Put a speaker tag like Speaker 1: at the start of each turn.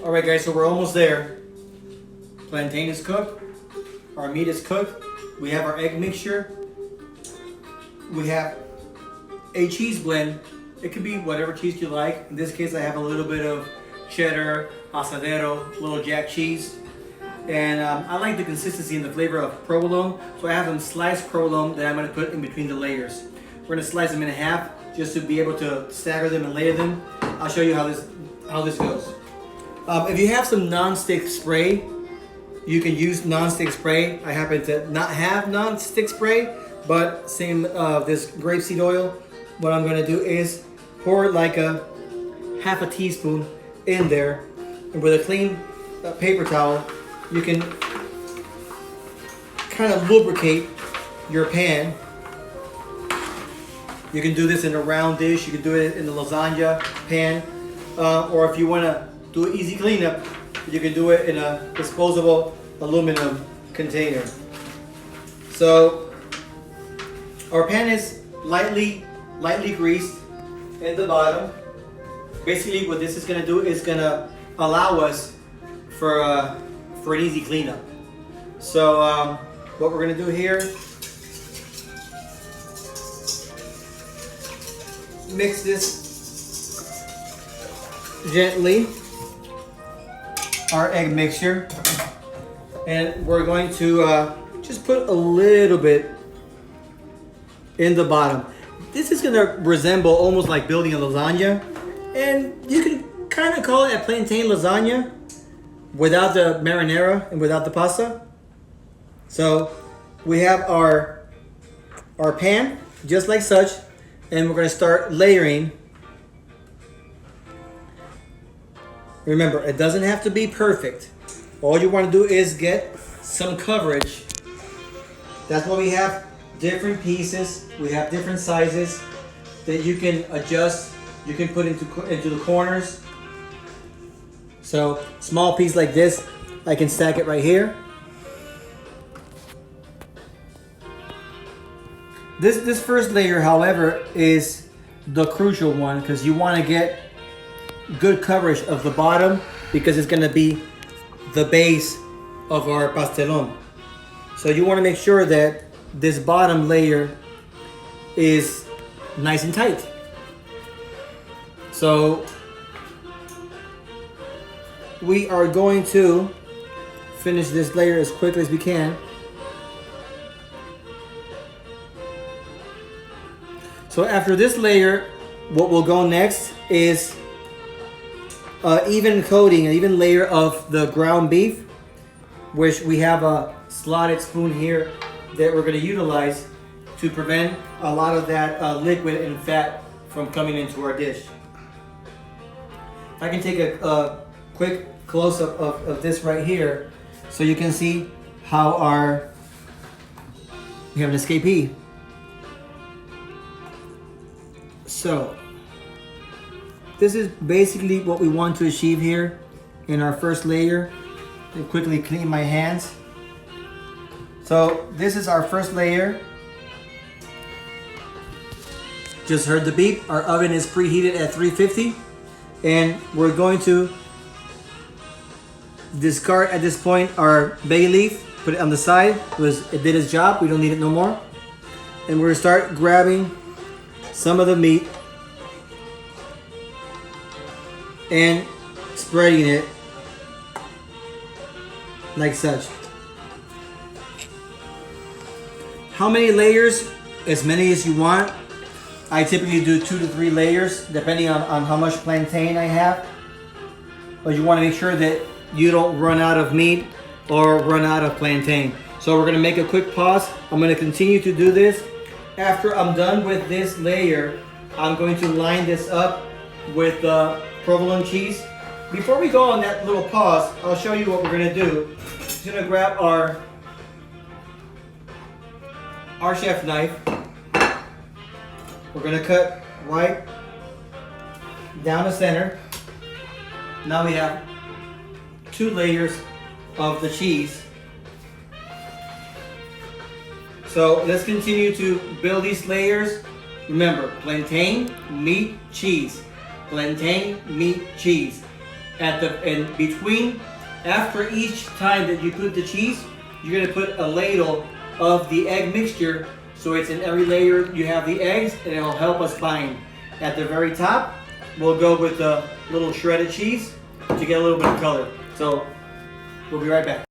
Speaker 1: Alright guys, so we're almost there. Plantain is cooked. Our meat is cooked. We have our egg mixture. We have a cheese blend. It could be whatever cheese you like. In this case, I have a little bit of cheddar, asadero, little jack cheese. And I like the consistency and the flavor of provolone. So I have some sliced provolone that I'm going to put in between the layers. We're going to slice them in half just to be able to stagger them and layer them. I'll show you how this goes. If you have some non-stick spray, you can use non-stick spray. I happen to not have non-stick spray, but same this grapeseed oil. What I'm going to do is pour like a half a teaspoon in there, and with a clean paper towel, you can kind of lubricate your pan. You can do this in a round dish. You can do it in the lasagna pan, or if you want to do an easy cleanup, you can do it in a disposable aluminum container. So our pan is lightly greased in the bottom. Basically, what this is going to do is going to allow us for an easy cleanup. So what we're going to do here, mix this gently, our egg mixture, and we're going to just put a little bit in the bottom. This is going to resemble almost like building a lasagna, and you can kind of call it a plantain lasagna without the marinara and without the pasta. So we have our pan just like such, and we're going to start layering. Remember, it doesn't have to be perfect. All you want to do is get some coverage. That's why we have different pieces. We have different sizes that you can adjust. You can put into the corners. So small piece like this, I can stack it right here. This first layer, however, is the crucial one, because you want to get good coverage of the bottom, because it's going to be the base of our pastelón. So you want to make sure that this bottom layer is nice and tight. So we are going to finish this layer as quickly as we can. So after this layer, what will go next is even coating, an even layer of the ground beef, which we have a slotted spoon here that we're going to utilize to prevent a lot of that liquid and fat from coming into our dish. If I can take a quick close-up of this right here, so you can see how we have an escapee. So this is basically what we want to achieve here in our first layer. I'll quickly clean my hands. So this is our first layer. Just heard the beep. Our oven is preheated at 350, and we're going to discard at this point our bay leaf, put it on the side. It did its job. We don't need it no more. And we're going to start grabbing some of the meat and spreading it like such. How many layers? As many as you want. I typically do 2 to 3 layers depending on how much plantain I have. But you want to make sure that you don't run out of meat or run out of plantain. So we're going to make a quick pause. I'm going to continue to do this. After I'm done with this layer, I'm going to line this up with provolone cheese. Before we go on that little pause, I'll show you what we're going to do. Just going to grab our chef knife. We're going to cut right down the center. Now we have 2 layers of the cheese. So let's continue to build these layers. Remember, plantain, meat, cheese. Plantain, meat, cheese. in between, after each time that you put the cheese, you're gonna put a ladle of the egg mixture, so it's in every layer you have the eggs, and it'll help us bind. At the very top, we'll go with the little shredded cheese to get a little bit of color. So we'll be right back.